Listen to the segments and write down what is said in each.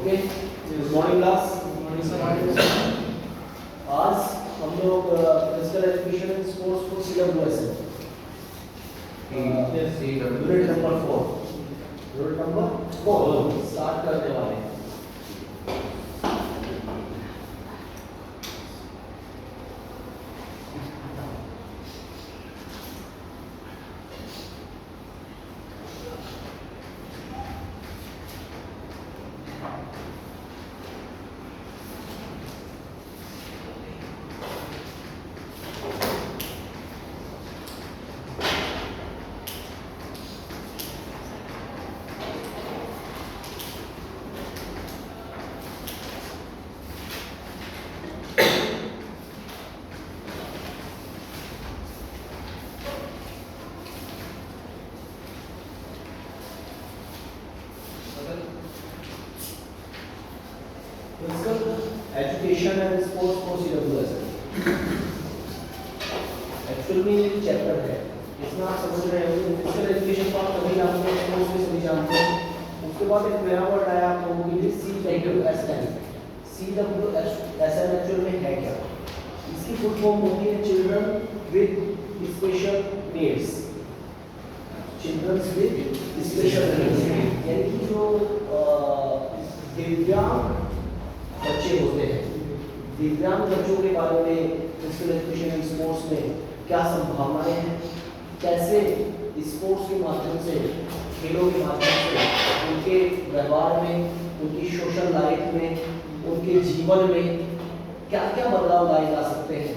Okay, good morning class. आज हम लोग फिजिकल एजुकेशन एंड स्पोर्ट्स को CWS यूनिट नंबर 4 स्टार्ट करने वाले हैं। एजुकेशन एंड स्पोर्ट्स को CWS एक्चुअल में ये चैप्टर है, इसमें आप समझ रहे हो फिजिकल एजुकेशन को आप सभी जानते हैं, स्पोर्ट्स भी सभी जानते हैं। उसके बाद एक नया वर्ड आया आप लोगों के लिए CWSN। CWSN एक्चुअल में है क्या? इसकी फुल फॉर्म होती है children with special needs. Children with special needs यानी कि जो दिव्यांग बच्चे होते हैं, दिव्यांग बच्चों के बारे में फिजिकल एजुकेशन एंड स्पोर्ट्स में क्या संभावनाएं हैं, कैसे स्पोर्ट्स के माध्यम से, खेलों के माध्यम से उनके व्यवहार में, उनकी सोशल लाइफ में, उनके जीवन में क्या क्या बदलाव लाए जा सकते हैं,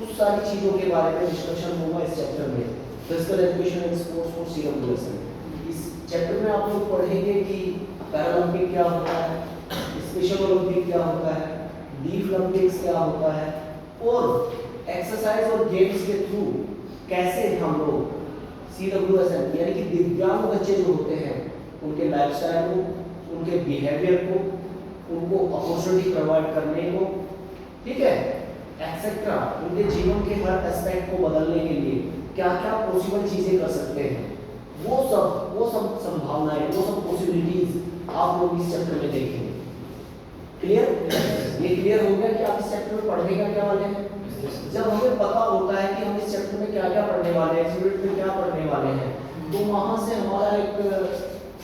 उस सारी चीज़ों के बारे में डिस्कशन होगा इस चैप्टर में, physical education and sports for CWS। इस चैप्टर में आप लोग पढ़ेंगे कि पैरालंपिक क्या होता है, स्पेशल ओलंपिक क्या होता है, डीप ओलंपिक्स क्या होता है, और एक्सरसाइज और गेम्स के थ्रू कैसे हम लोग CWSN यानी कि दिव्यांग बच्चे जो होते हैं उनके लाइफस्टाइल को, उनके बिहेवियर को, उनको अपॉर्चुनिटी प्रोवाइड करने को, ठीक है, एक्सेट्रा, उनके जीवन के हर एस्पेक्ट को बदलने के लिए क्या क्या पॉसिबल चीजें कर सकते हैं, वो सब संभावनाएं, वो सब पॉसिबिलिटीज आप लोग इस चैप्टर में देखेंगे। क्लियर? ये क्लियर हो गया कि आप इस चैप्टर में पढ़ने का क्या वाले हैं। जब हमें पता होता है कि हम इस चैप्टर में क्या क्या पढ़ने वाले हैं, यूनिट में क्या पढ़ने वाले हैं, तो वहां से हमारा एक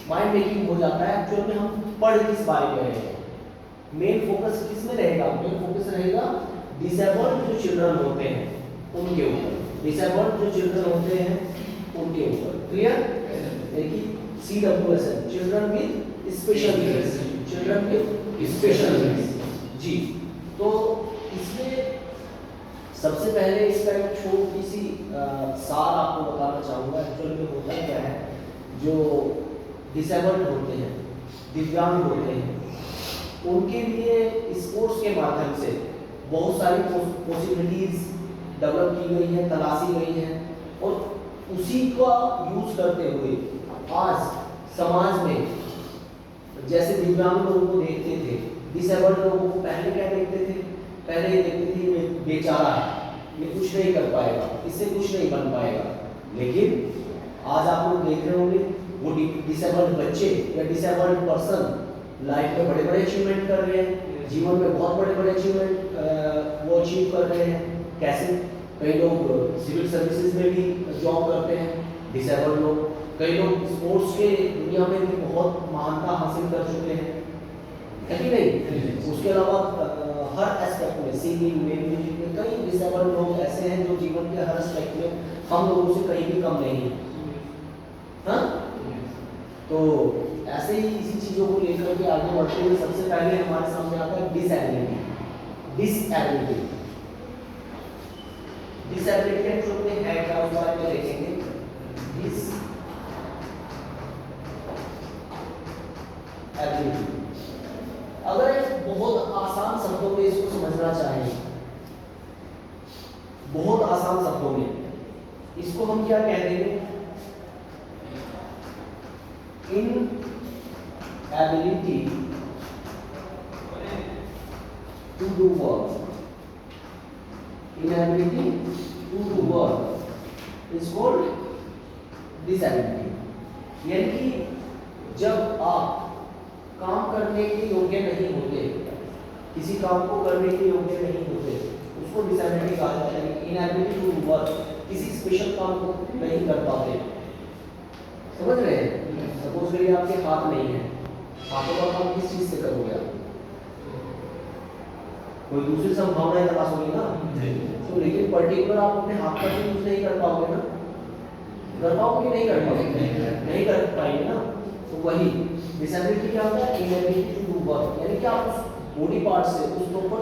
माइंड मेकिंग हो जाता है एक्चुअल में हम पढ़ किस बारे में रहे हैं। मेन फोकस किस में रहेगा? मेन फोकस रहेगा डिसेबल्ड जो चिल्ड्रन होते हैं उनके ऊपर, डिसेबल्ड जो चिल्ड्रन होते हैं उनके ऊपर। क्लियर? यानी कि CWSN children with special needs, children with special needs. जी, तो इसमें सबसे पहले इसका एक छोटी सी सार आपको बताना चाहूँगा। एक्चुअल में होता क्या है, जो डिसेबल्ड होते हैं, दिव्यांग होते हैं, उनके लिए स्पोर्ट्स के माध्यम से बहुत सारी पॉसिबिलिटीज डेवलप की गई हैं, तलाशी गई हैं, और उसी का यूज करते हुए आज समाज में जैसे दिव्यांग लोगों को देखते थे, डिसेबल्ड लोगों को पहले क्या देखते थे? पहले ये देखते थे ये बेचारा है, ये कुछ नहीं कर पाएगा, इससे कुछ नहीं बन पाएगा। लेकिन आज आप लोग देख रहे होंगे वो डिसेबल्ड बच्चे या डिसेबल्ड पर्सन लाइफ में बड़े बड़े अचीवमेंट कर रहे हैं, जीवन में बहुत बड़े बड़े अचीवमेंट वो अचीव कर रहे हैं। कैसे? कई लोग सिविल सर्विसेज में भी जॉब करते हैं, डिसेबल्ड लोग, कई लोग स्पोर्ट्स के दुनिया में भी बहुत महानता हासिल कर चुके हैं, है कि नहीं? उसके अलावा हर एस्पेक्ट में, सिंगिंग में, म्यूजिक में, कई डिसेबल्ड लोग ऐसे हैं जो जीवन के हर एस्पेक्ट में हम लोगों से कहीं भी कम नहीं है। हाँ, तो ऐसे ही इसी चीजों को लेकर के आगे बढ़ते हुए सबसे पहले हमारे सामने आता है डिसएबिलिटी। डिसएबिलिटी डिसएबिलिटी जो में है क्या, उस बारे में देखेंगे। डिसएबिलिटी अगर बहुत आसान शब्दों में इसको समझना चाहें, बहुत आसान शब्दों में इसको हम क्या कह देंगे? Inability to do work. Inability to do work is called disability. यानी कि जब आप काम करने के योग्य नहीं होते, किसी काम को करने के योग्य नहीं होते, उसको डिसेबिलिटी कहा जाता है। इनएबिलिटी टू वर्क, किसी स्पेशल काम को नहीं कर पाते। समझ रहे हैं? सपोज करिए आपके हाथ नहीं है, हाथों का काम किस चीज से करोगे आप? कोई दूसरी संभावनाएं तलाश होगी ना, तो लेकिन पर्टिकुलर आप अपने हाथ का यूज नहीं कर पाओगे ना, कर पाओगे नहीं कर पाओगे? नहीं कर पाएंगे ना। तो वही डिसेबिलिटी क्या होता है? इनएबिलिटी टू डू वर्क, यानी कि आप उस बॉडी पार्ट से, उस प्रॉपर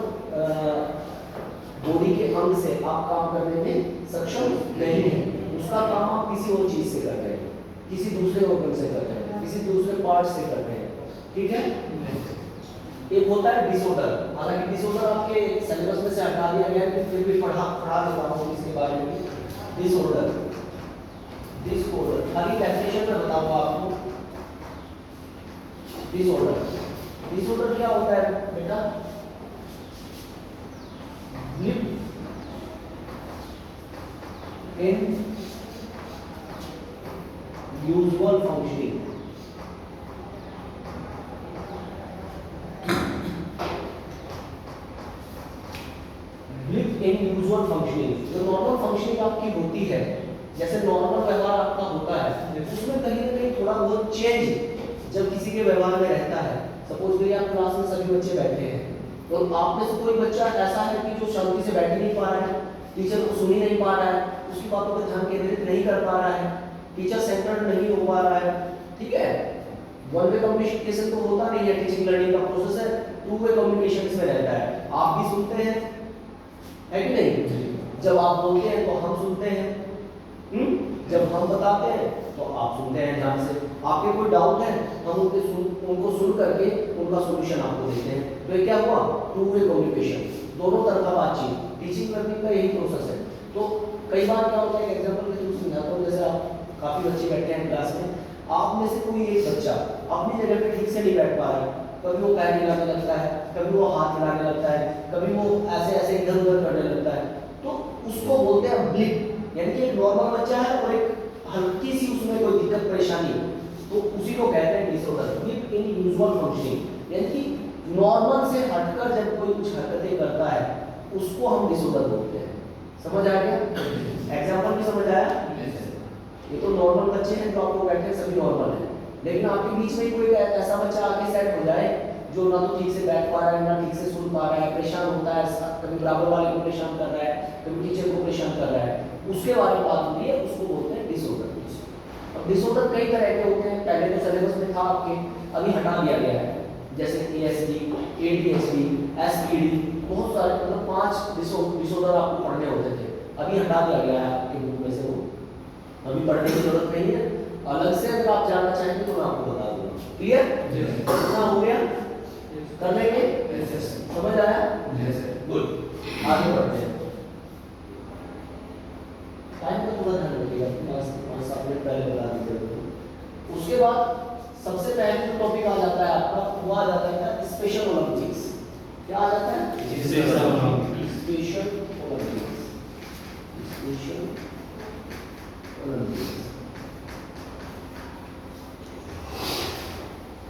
बॉडी के अंग से आप काम करने में सक्षम नहीं है, उसका काम आप किसी और चीज से कर रहे हैं, किसी दूसरे ऑर्गन से कर रहे हैं, किसी दूसरे पार्ट से कर रहे हैं। ठीक है? एक होता है डिसऑर्डर, हालांकि डिसऑर्डर आपके सिलेबस में से हटा दिया गया है, फिर भी पढ़ा देता हूँ इसके बारे में। डिसऑर्डर, खाली डेफिनेशन में बताऊंगा आपको। डिसऑर्डर क्या होता है बेटा? ब्लिप इन यूजुअल फंक्शनिंग, इन यूजुअल फंक्शनिंग, जो नॉर्मल फंक्शनिंग आपकी होती है, जैसे नॉर्मल व्यवहार आपका होता है, उसमें कहीं ना कहीं थोड़ा बहुत चेंज जब किसी के व्यवहार में रहता है। सपोज करिए आप क्लास में सभी बच्चे बैठे हैं, तो आप में से कोई बच्चा ऐसा है कि जो शांति से बैठ नहीं पा रहा है, टीचर को सुन ही नहीं पा रहा है, उसकी बातों पर ध्यान केंद्रित नहीं कर पा रहा है, टीचर सेंटर्ड नहीं हो पा रहा है। ठीक है? वन वे कम्युनिकेशन तो होता नहीं है, टीचिंग लर्निंग का प्रोसेस है, टू वे कम्युनिकेशन इसमें रहता है। आप भी सुनते हैं, है कि नहीं? जब आप बोलते हैं तो हम सुनते हैं, जब हम बताते हैं तो आप सुनते हैं ध्यान से। आपके कोई डाउट है, हम उनको सुन करके उनका सॉल्यूशन आपको देते हैं। तो ये क्या हुआ? टू वे कम्युनिकेशन, दोनों तरफा बातचीत। टीचिंग लर्निंग का यही प्रोसेस है। तो कई बार क्या होता है, एग्जांपल के थ्रू समझाता हूँ। जैसे आप काफी बच्चे बैठे हैं क्लास में, आप में से कोई एक बच्चा अपनी जगह पे ठीक से नहीं बैठ पा रहा है, कभी वो पैर हिलाने लगता है, कभी वो हाथ हिलाने लगता है, कभी वो ऐसे ऐसे इधर उधर करने लगता है, तो उसको बोलते हैं ब्लिप। यानी कि एक नॉर्मल बच्चा है और एक हल्की सी उसमें कोई दिक्कत परेशानी, तो उसी को कहते हैं डिसऑर्डर, ब्लिप इन यूजुअल फंक्शनिंग। यानी कि नॉर्मल से हटकर जब कोई कुछ हरकतें करता है, उसको हम डिसऑर्डर बोलते हैं। समझ आ गया? एग्जांपल भी समझ आया? ये तो नॉर्मल बच्चे हैं, जो आपको बैठे हैं सभी नॉर्मल हैं, लेकिन आपके बीच में कोई ऐसा बच्चा आके सेट हो जाए जो ना तो ठीक से बैठ पा रहा है, ना ठीक से सुन पा रहा है, परेशान होता है, कभी बराबर वाले को परेशान कर रहा है, कभी टीचर को परेशान कर रहा है, उसके बारे में बात होती है, उसको बोलते हैं डिसऑर्डर। अब डिसऑर्डर कई तरह के होते हैं, पहले तो सिलेबस में था आपके, अभी हटा दिया गया है। जैसे ASD, ADHD, SPD, बहुत सारे, मतलब 5 डिसऑर्डर आपको पढ़ने होते थे, अभी हटा दिया गया है आपके बुक में से। वो अभी पढ़ने की जरूरत नहीं है, अलग से अगर आप जानना चाहेंगे तो मैं आपको बता दूंगा। क्लियर? कितना हो गया? कर लेंगे? समझ आया? गुड, आगे बढ़ते हैं। टाइम का थोड़ा ध्यान रखिएगा, 5-7 मिनट पहले बता दीजिए। उसके बाद सबसे पहले जो टॉपिक आ जाता है आपका, वो आ जाता है स्पेशल ओलंपिक्स। क्या आ जाता है? Special Olympics.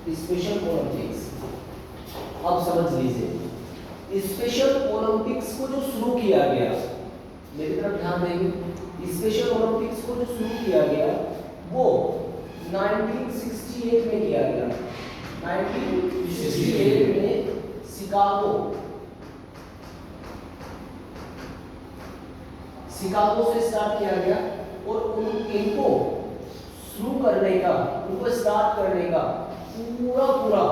Special Olympics. अब समझ लीजिए, स्पेशल ओलंपिक्स को जो शुरू किया गया, मेरी तरफ ध्यान देंगे, स्पेशल ओलंपिक्स को जो शुरू किया गया वो 1968 में किया गया। 1968 में शिकागो से स्टार्ट किया गया, और इनको शुरू करने का, उनको स्टार्ट करने का पूरा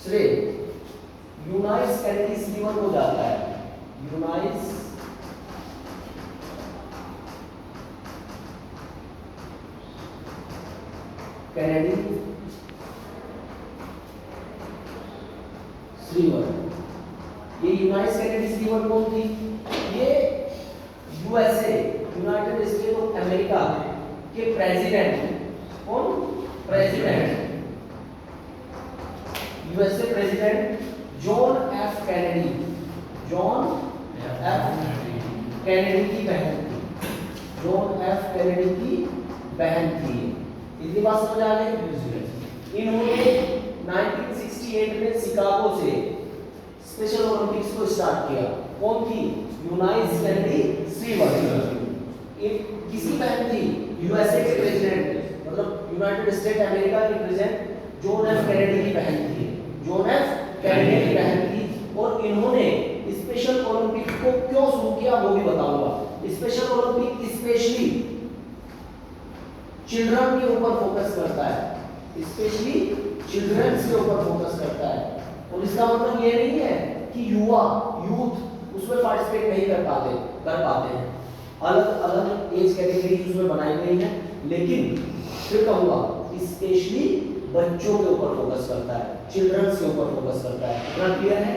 श्रेय यूनाइस कैनेडी स्लीवर को जाता है। यूनाइस कैनेडी स्लीवर। ये यूनाइस कैनेडी स्लीवर कौन थी? ये USA, United state of America के प्रेसिडेंट, कौन? President, USA president John F Kennedy. John F Kennedy की बहन थी। जॉन F कैनेडी की बहन थी। इतनी बात समझ आ गई? इन्होंने 1968 में शिकागो से स्पेशल ओलंपिक्स को स्टार्ट किया। कौन थी? यूनाइस कैनेडी स्टीवर्ट। किसी बहन थी? यूएसए के प्रेसिडेंट, मतलब यूनाइटेड स्टेट अमेरिका के प्रेसिडेंट जॉन एफ कैनेडी की बहन थी। जॉन एफ कैनेडी की बहन थी। और इन्होंने स्पेशल ओलंपिक को क्यों शुरू किया वो भी बताऊंगा। स्पेशल ओलंपिक स्पेशली चिल्ड्रन के ऊपर फोकस करता है, स्पेशली चिल्ड्रंस के ऊपर फोकस करता है। और इसका मतलब ये नहीं है कि यूथ उसमें पार्टिसिपेट नहीं कर पाते हैं। अलग अलग एज कैटेगरी उसमें बनाई गई है, लेकिन फिर कहूँगा स्पेशली बच्चों के ऊपर फोकस करता है, चिल्ड्रंस के ऊपर फोकस करता है। इतना क्लियर है?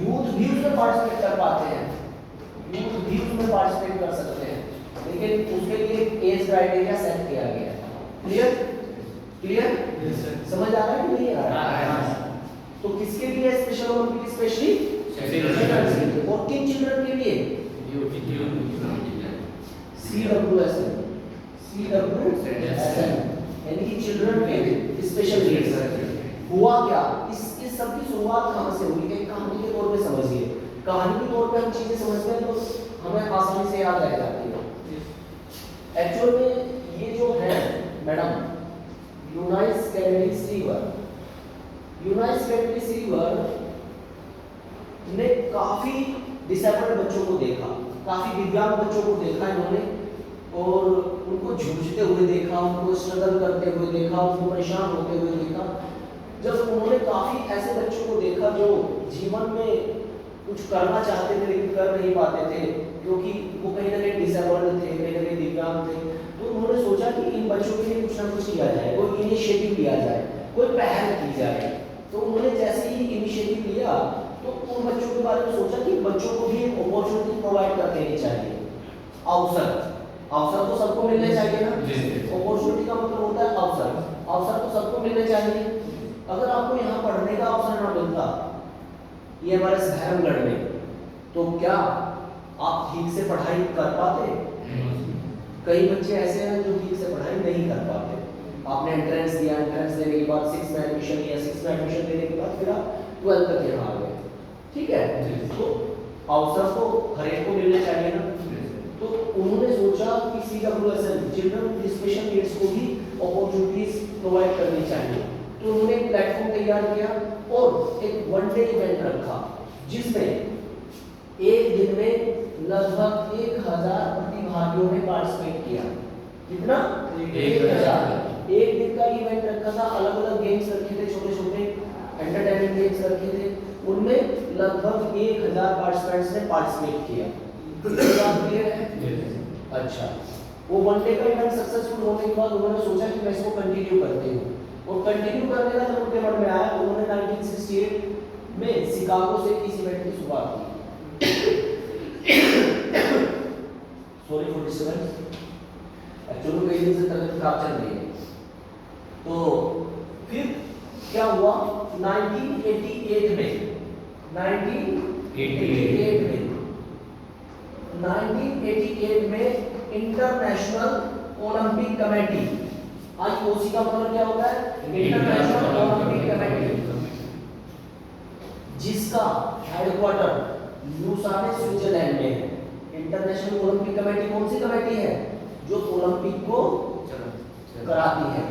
यूथ भी उसमें पार्टिसिपेट कर पाते हैं, यूथ भी उसमें पार्टिसिपेट कर सकते हैं, लेकिन उसके लिए एज क्राइटेरिया सेट किया गया है। क्लियर? समझ आ रहा है कि नहीं आ रहा है? तो किसके लिए स्पेशल ओलंपिक? स्पेशली चिल्ड्रंस के लिए। और किन चिल्ड्रन के लिए? CWSN, यानी कि चिल्ड्रन के स्पेशल नीड्स। हुआ क्या? इस सब की शुरुआत कहाँ से हुई? एक कहानी के तौर पे समझिए। कहानी के तौर पे हम चीजें समझते हैं तो हमें आसानी से याद रह जाती है। एक्चुअल में ये जो है madam Eunice Kennedy Stewart, Eunice Kennedy Stewart ने काफी डिसेबल्ड बच्चों को देखा, काफी दिव्यांग बच्चों को देखा इन्होंने, और उनको जूझते हुए देखा, उनको स्ट्रगल करते हुए देखा, उनको परेशान होते हुए देखा। जब उन्होंने काफी ऐसे बच्चों को देखा जो जीवन में कुछ करना चाहते थे लेकिन कर नहीं पाते थे, क्योंकि वो कहीं ना कहीं डिसेबल्ड थे, कहीं ना कहीं दिव्यांग थे, तो उन्होंने सोचा कि इन बच्चों के लिए कुछ ना कुछ किया जाए, कोई इनिशिएटिव लिया जाए, कोई पहल की जाए। तो उन्होंने जैसे ही इनिशिएटिव लिया तो उन बच्चों के बारे में सोचा कि बच्चों को भी एक अपॉर्चुनिटी प्रोवाइड कर देनी चाहिए। अवसर तो सबको मिलने चाहिए ना। अपॉर्चुनिटी का मतलब होता है अवसर तो सबको मिलने चाहिए। अगर आपको यहाँ पढ़ने का अवसर ना मिलता ये हमारे भैरमगढ़ में, तो क्या आप ठीक से पढ़ाई कर पाते? कई बच्चे ऐसे हैं जो ठीक से पढ़ाई नहीं कर पाते। आपने एंट्रेंस दिया, एंट्रेंस देने के बाद 6 में एडमिशन लिया, 6 में एडमिशन लेने के बाद फिर आप 12 तक यहाँ आ गए। ठीक है, तो अवसर तो हर एक को मिलने चाहिए ना। तो उन्होंने सोचा कि CWSN children with special needs को भी अपॉर्चुनिटीज प्रोवाइड करनी चाहिए। तो उन्होंने एक प्लेटफॉर्म तैयार किया और एक वन डे इवेंट रखा, जिसमें एक दिन में लगभग 1000 प्रतिभागियों ने पार्टिसिपेट किया। कितना? 1000। एक दिन का इवेंट रखा था, अलग अलग गेम्स रखे थे, छोटे छोटे एंटरटेनमेंट गेम्स रखे थे, उनमें लगभग 1000 पार्टिसिपेंट्स ने पार्टिसिपेट किया। बात क्लियर है? अच्छा, वो वन डे का इवेंट सक्सेसफुल होने के बाद उन्होंने सोचा कि मैं इसको कंटिन्यू करती हूँ, और कंटिन्यू करने का जब उनके मन में आया तो उन्होंने 1968 में शिकागो से इस इवेंट की शुरुआत की। सॉरी फॉर डिस्टर्बेंस, एक्चुअली कई दिन से तबीयत खराब चल रही है। तो फिर क्या हुआ? 1988 में इंटरनेशनल ओलंपिक कमेटी, IOC का मतलब क्या होता है? इंटरनेशनल ओलंपिक कमेटी, जिसका हेडक्वार्टर लूसाने स्विट्जरलैंड में है। इंटरनेशनल ओलंपिक कमेटी कौन सी कमेटी है? जो ओलंपिक को कराती है,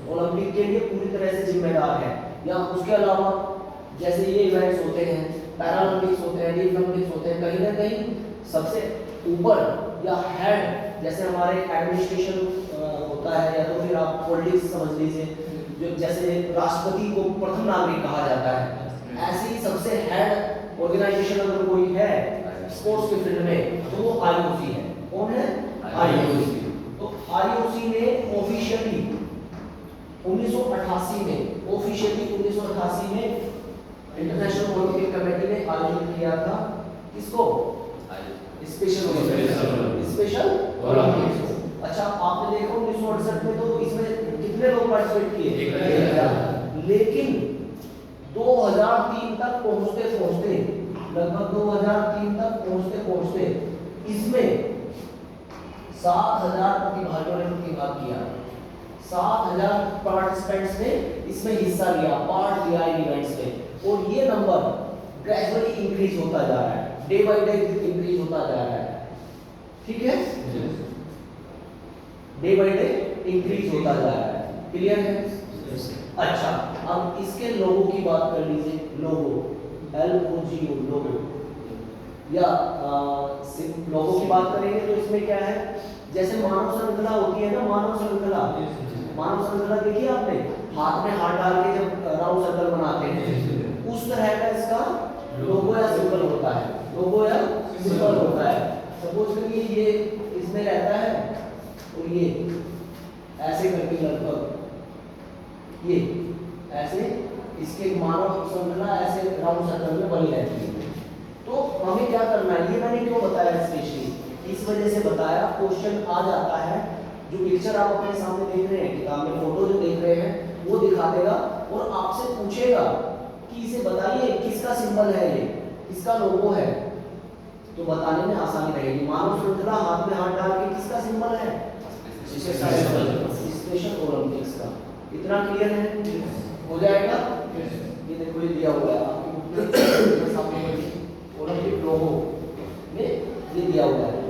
ओलंपिक के लिए पूरी तरह से जिम्मेदार है। या उसके अलावा जैसे ये इवेंट्स होते हैं, पैरालंपिक्स होते हैं, ओलंपिक्स होते हैं, कहीं ना कहीं सबसे ऊपर या हेड, जैसे हमारे एडमिनिस्ट्रेशन होता है, या तो फिर आप पॉलिटिक्स समझ लीजिए, जो जैसे राष्ट्रपति को प्रथम नागरिक कहा जाता है, ऐसे ही सबसे हेड ऑर्गेनाइजेशन अगर कोई है स्पोर्ट्स के फील्ड में तो वो IOC है। कौन है? IOC। तो IOC ने ऑफिशियली 1988 में इंटरनेशनल ओलंपिक कमेटी ने आयोजित किया था। किसको? Special Olympics. अच्छा, आपने देखा 1968 में तो इसमें कितने लोग पार्टिसिपेट किए? लेकिन 2003 तक पहुंचते लगभग 2003 तक पहुंचते इसमें 7000 प्रतिभागियों ने प्रतिभाग किया। 7,000 पार्टिसिपेंट्स ने इसमें हिस्सा लिया, पार्ट लिया इन इवेंट्स में, और ये नंबर ग्रेजुअली इंक्रीज होता जा रहा है, डे बाय डे इंक्रीज होता जा रहा है, ठीक है, डे बाय डे इंक्रीज होता जा रहा है, क्लियर है? अच्छा, अब इसके लोगो की बात कर लीजिए, लोगो, LOGO, लोगो, या लोगो की बात करेंगे तो इसमें क्या है, जैसे मानव श्रृंखला होती है ना, मानव श्रृंखला, मानव श्रृंखला देखिए आपने, हाथ में हाथ डाल के जब राउंड सर्कल बनाते हैं, उस तरह का इसका लोगो या सिंबल होता है, लोगो या सिंबल होता है। सपोज करिए ये इसमें रहता है और ये ऐसे करके लगभग ये ऐसे इसके मानव श्रृंखला ऐसे राउंड सर्कल में बनी रहती है। तो हमें क्या करना है, ये मैंने क्यों बताया स्पेशली, इस वजह से बताया, क्वेश्चन आ जाता है, जो पिक्चर आप अपने सामने देख रहे हैं, किताब में फोटो जो देख रहे हैं वो दिखा देगा और आपसे पूछेगा कि इसे बताइए किसका सिंबल है, ये किसका लोगो है, तो बताने में आसानी रहेगी। मानव श्रृंखला हाथ में हाथ डाल के किसका सिंबल है, स्पेशल ओलंपिक्स का, इतना क्लियर है, हो जाएगा। ये देखो ये दिया हुआ है आपके सामने, ओलंपिक लोगो में ये दिया हुआ है।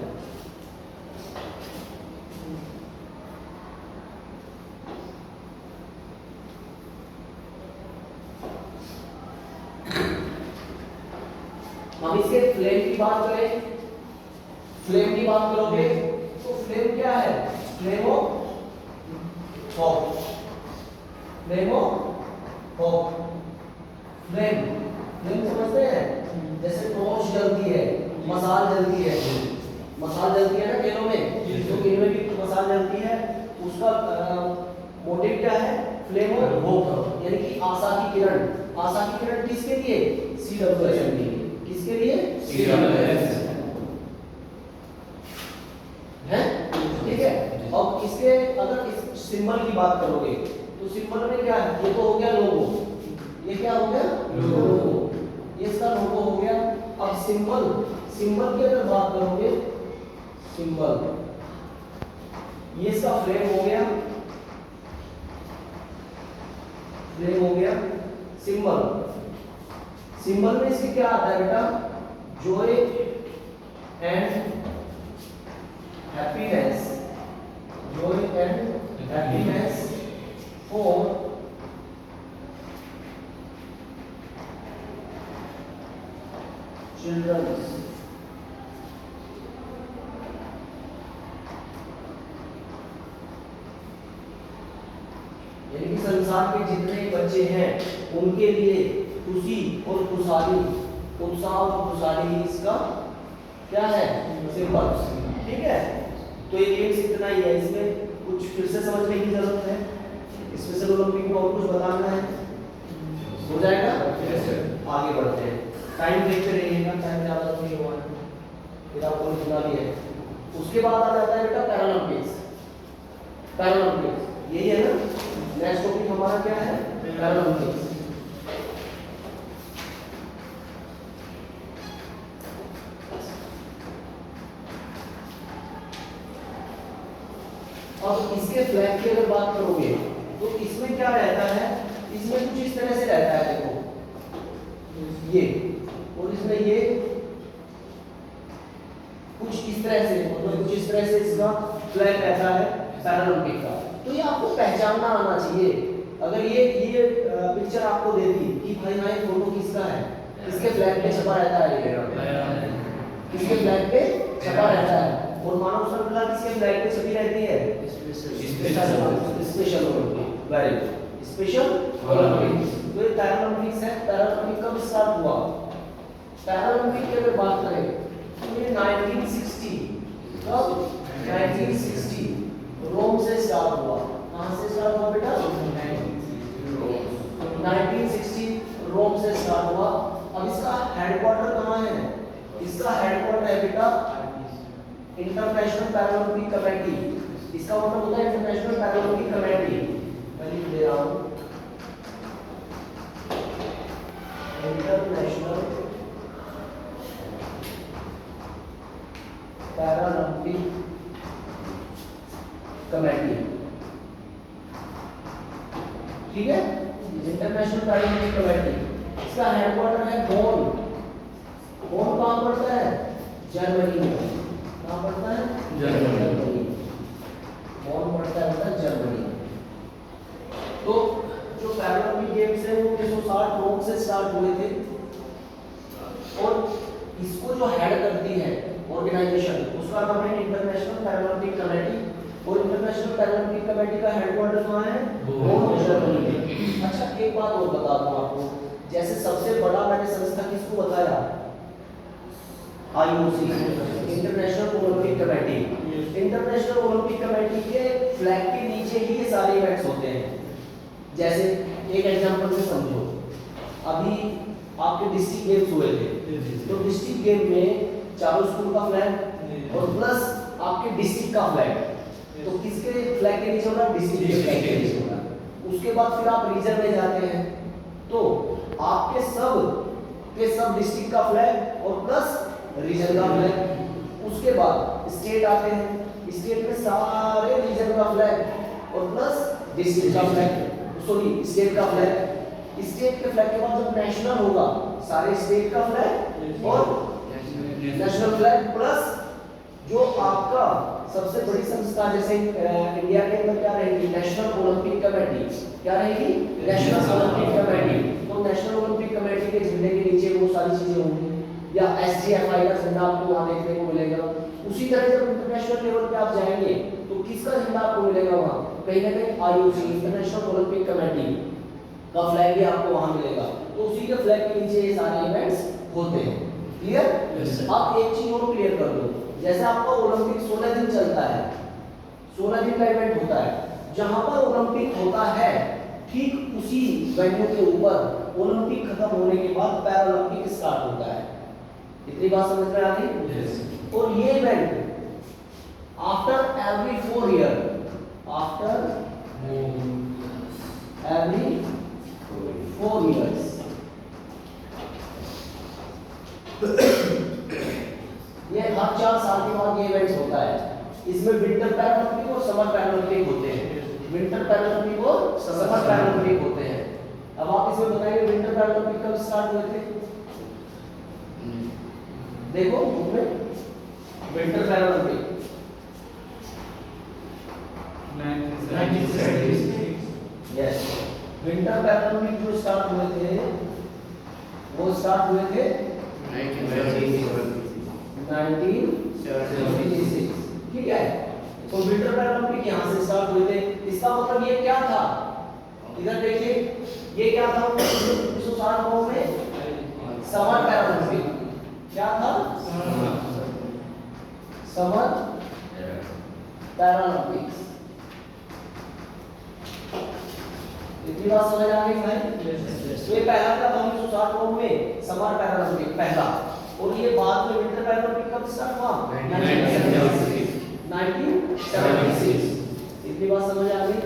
हम इसके फ्लेम की बात करें, फ्लेम की बात करोगे तो फ्लेम क्या है, flame of hope, flame of hope, flame, flame समझते हैं, जैसे टॉर्च जलती है, मसाल जलती है, मसाल जलती है ना खेलों में, तो खेल में भी मसाल जलती है, उसका मोटिव क्या है, फ्लेम ऑफ होप, यानी कि आशा की किरण, आशा की किरण किसके लिए, CWSM के लिए, किसके लिए, CWSM है, ठीक है। अब इसके अगर इस सिंबल की बात करोगे तो सिंबल में क्या है, ये तो हो गया लोगो, ये क्या हो गया, लोगो, ये इसका लोगो हो गया। अब सिंबल, सिंबल की अगर बात करोगे, सिंबल, ये इसका फ्लेम हो गया, फ्लेम हो गया, सिंबल, सिंबल में इसके क्या आता है बेटा, joy and happiness, joy and happiness for childrens, यानी कि संसार के जितने बच्चे हैं उनके लिए खुशी और खुशहाली, उत्साह और खुशहाली इसका क्या है, सिंबल, ठीक है। तो ये गेम्स इतना ही है, इसमें कुछ फिर से समझने की जरूरत है, स्पेशल ओलंपिक में और कुछ बताना है, हो जाएगा, आगे बढ़ते हैं, टाइम देखते रहिएगा, टाइम ज़्यादा तो नहीं हुआ है, फिर आपको लिखना भी है। उसके बाद आ जाता है बेटा पैरालंपिक्स, पैरालंपिक्स यही है ना, नेक्स्ट टॉपिक हमारा क्या है, पैरालंपिक्स। अब इसके फ्लैग की अगर बात करोगे तो इसमें क्या रहता है, इसमें कुछ इस तरह से रहता है, देखो ये, और इसमें ये कुछ इस तरह से, मतलब कुछ इस तरह से इसका फ्लैग रहता है पैरालंपिक का। तो ये आपको पहचानना आना चाहिए। अगर ये पिक्चर आपको दे दी कि भाई हाँ ये फोटो किसका है, किसके फ्लैग पे छपा रहता है, ये किसके फ्लैग पे छपा रहता है, और मानव श्रृंखला किसके फ्लैग पे छपी रहती है, special Olympic, very good, special Olympic. तो ये पैरालंपिक्स है। पैरालंपिक कब स्टार्ट हुआ, पैरालंपिक की अगर बात करें तो ये 1960, कब, 1960 रोम से स्टार्ट हुआ। कहां से स्टार्ट हुआ बेटा, 1960 रोम से स्टार्ट हुआ। अब इसका हेडक्वार्टर कहां है, इसका हेडक्वार्टर है बेटा इंटरनेशनल पैरालंपिक कमेटी, इसका मतलब होता है इंटरनेशनल पैरालंपिक कमेटी, मैं लिख दे रहा हूं, इंटरनेशनल पैरालंपिक कमेटी, ठीक है, इंटरनेशनल पैरालंपिक कमेटी, इसका हेडक्वार्टर है बोन। बोन कहाँ पड़ता है? जर्मनी में। कहाँ पड़ता है? जर्मनी। बोन पड़ता है जर्मनी में। तो जो पैरालंपिक गेम्स है वो 1960 रोम से स्टार्ट हुए थे, और इसको जो हेड करती है ऑर्गेनाइजेशन, उसका नाम है इंटरनेशनल पैरालंपिक कमेटी, और इंटरनेशनल पैरालंपिक कमेटी का हेडक्वार्टर कहाँ है? बोन, जर्मनी में। अच्छा, एक बात और बता दूं आपको, जैसे सबसे बड़ा मैंने संस्था किसको बताया? IOC, international Olympic committee. International Olympic committee के फ्लैग के नीचे ही ये सारे इवेंट्स होते हैं। जैसे एक एग्जांपल से समझो, अभी आपके डिस्ट्रिक्ट गेम्स हुए थे, तो डिस्ट्रिक्ट गेम में चारों स्कूल का फ्लैग और प्लस आपके डिस्ट्रिक्ट का फ्लैग, तो किसके फ्लैग के नीचे होगा? डिस्ट्रिक्ट के फ्लैग के नीचे होगा। उसके बाद फिर आप रीजन में जाते हैं, तो आपके सब डिस्ट्रिक्ट का फ्लैग और प्लस रीजन का फ्लैग। उसके बाद स्टेट आते हैं, स्टेट में सारे रीजन का फ्लैग और प्लस डिस्ट्रिक्ट का फ्लैग, सॉरी स्टेट का फ्लैग। स्टेट के फ्लैग के बाद जब नेशनल होगा, सारे स्टेट का फ्लैग और नेशनल फ्लैग, प्लस जो आपका सबसे बड़ी संस्था जैसे इंडिया के अंदर क्या रहेगी? National Olympic committee. क्या रहेगी? National Olympic committee. तो नेशनल ओलंपिक कमेटी के झंडे के नीचे वो सारी चीजें होंगी, या एसजीएफआई का झंडा आपको वहां देखने को मिलेगा। उसी तरह जब इंटरनेशनल लेवल पे आप जाएंगे तो किसका झंडा आपको मिलेगा वहां? कहीं ना कहीं आईओसी, इंटरनेशनल ओलंपिक कमेटी का फ्लैग भी आपको वहां मिलेगा। तो उसी के फ्लैग के नीचे ये सारे इवेंट्स होते हैं। क्लियर? आप एक चीज और क्लियर कर दो, जैसे आपका ओलंपिक 16 दिन चलता है, 16 दिन का इवेंट होता है, जहां पर ओलंपिक होता है ठीक उसी वेन्यू के ऊपर ओलंपिक खत्म होने के बाद पैरालंपिक स्टार्ट होता है। इतनी बात समझ में आ गई? और ये event after every 4 year, after every 4 years, ये हर 4 साल के बाद ये इवेंट्स होता है। इसमें विंटर पैरालंपिक और समर पैरालंपिक होते हैं। विंटर पैरालंपिक और समर पैरालंपिक होते हैं। अब आप इसमें बताइए विंटर पैरालंपिक कब स्टार्ट हुए थे? देखो उसमें winter Paralympic 1976। Yes, winter Paralympic जो स्टार्ट हुए थे वो स्टार्ट हुए थे 1976। ठीक है, तो विंटर पैरालंपिक यहाँ से स्टार्ट हुए थे। इसका मतलब ये क्या था? इधर देखिए, ये क्या था 1960 में? Summer Paralympic. क्या था? Summer Paralympics. इतनी बात समझ आ गई भाई? ये पहला था 1960 में समर पैरालंपिक पहला, और ये बाद में विंटर पैरालंपिक कब स्टार्ट हुआ? 1976। इतनी बात समझ आ गई?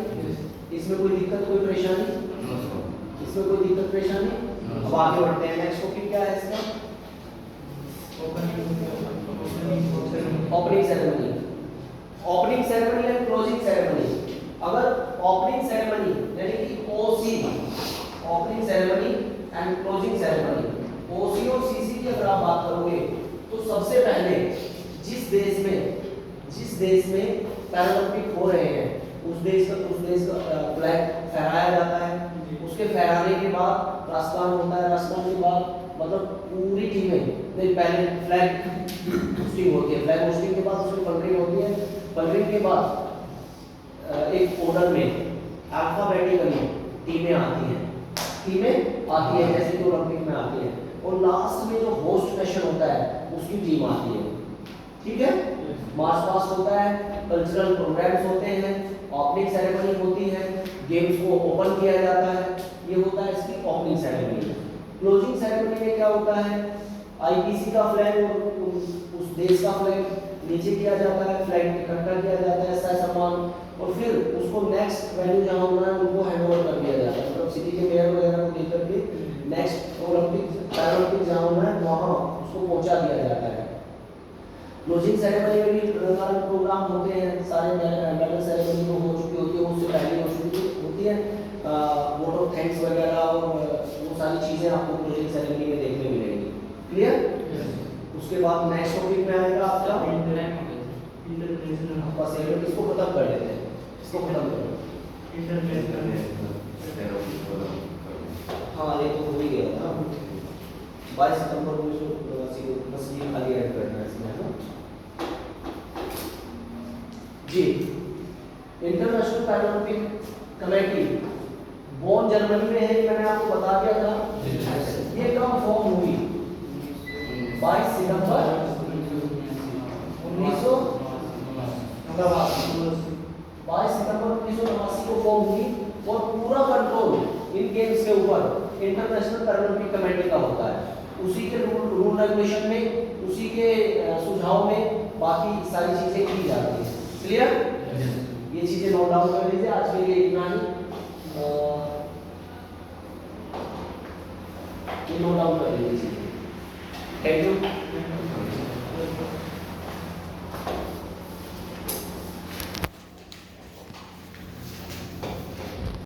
इसमें कोई दिक्कत, कोई परेशानी? इसमें कोई दिक्कत परेशानी? अब आगे बढ़ते हैं। नेक्स्ट टॉपिक क्या है इसका? Opening ceremony. Opening ceremony and closing ceremony. अगर ओपनिंग सेरेमनी यानी कि OC, opening ceremony and closing ceremony, OC और सीसी की अगर आप बात करोगे तो सबसे पहले जिस देश में पैरालंपिक हो रहे हैं उस देश का फ्लैग फहराया जाता है। उसके फहराने के बाद राष्ट्रगान होता है। राष्ट्रगान के बाद मतलब पूरी टीमें नहीं, पहले फ्लैग होस्टिंग होती है, फ्लैग होस्टिंग के बाद उसमें पलरिंग होती है। पलरिंग के बाद एक ऑर्डर में अल्फाबेटिकली टीमें आती हैं जैसे कि ओलंपिक में आती है, और लास्ट में जो होस्ट नेशन होता है उसकी टीम आती है। ठीक है, मार्च पास्ट होता है, कल्चरल प्रोग्राम्स होते हैं, ओपनिंग सेरेमनी होती है, गेम्स को ओपन किया जाता है। ये होता है इसकी ओपनिंग सेरेमनी। क्लोजिंग सेरेमनी में क्या होता है? आईपीसी का फ्लैग और उस देश का फ्लैग नीचे किया जाता है, फ्लैग इकट्ठा किया जाता है सह सम्मान, और फिर उसको नेक्स्ट वेन्यू जहां होना है उनको हैंडओवर कर दिया जाता है। मतलब सिटी के मेयर वगैरह को देकर के नेक्स्ट ओलंपिक पैरालंपिक जहां होना है वहां उसको पहुंचा दिया जाता है। क्लोजिंग सेरेमनी में भी प्रोग्राम होते हैं, सारे मेडल सेरेमनी तो हो चुकी होती है, उससे पहले हो चुकी होती है। वो बस ये लोग इसको खत्म कर लेते हैं, इसको खत्म कर लो। हाँ ये तो हो ही गया था 22 सितंबर 1989 को, बस ये खाली ऐड करना है इसमें, है ना जी। International Paralympic Committee Bonn Germany में है, मैंने आपको बता दिया था। ये कब फॉर्म हुई? 22 सितंबर 1989 को फॉर्म हुई और पूरा कंट्रोल इन गेम्स के ऊपर इंटरनेशनल पैरालंपिक कमेटी का होता है। उसी के रूल रेगुलेशन में, उसी के सुझाव में बाकी सारी चीजें की जाती है। क्लियर? ये चीजें नोट डाउन कर लीजिए। आज के लिए इतना ही, ये नोट डाउन कर लीजिए। Thank you.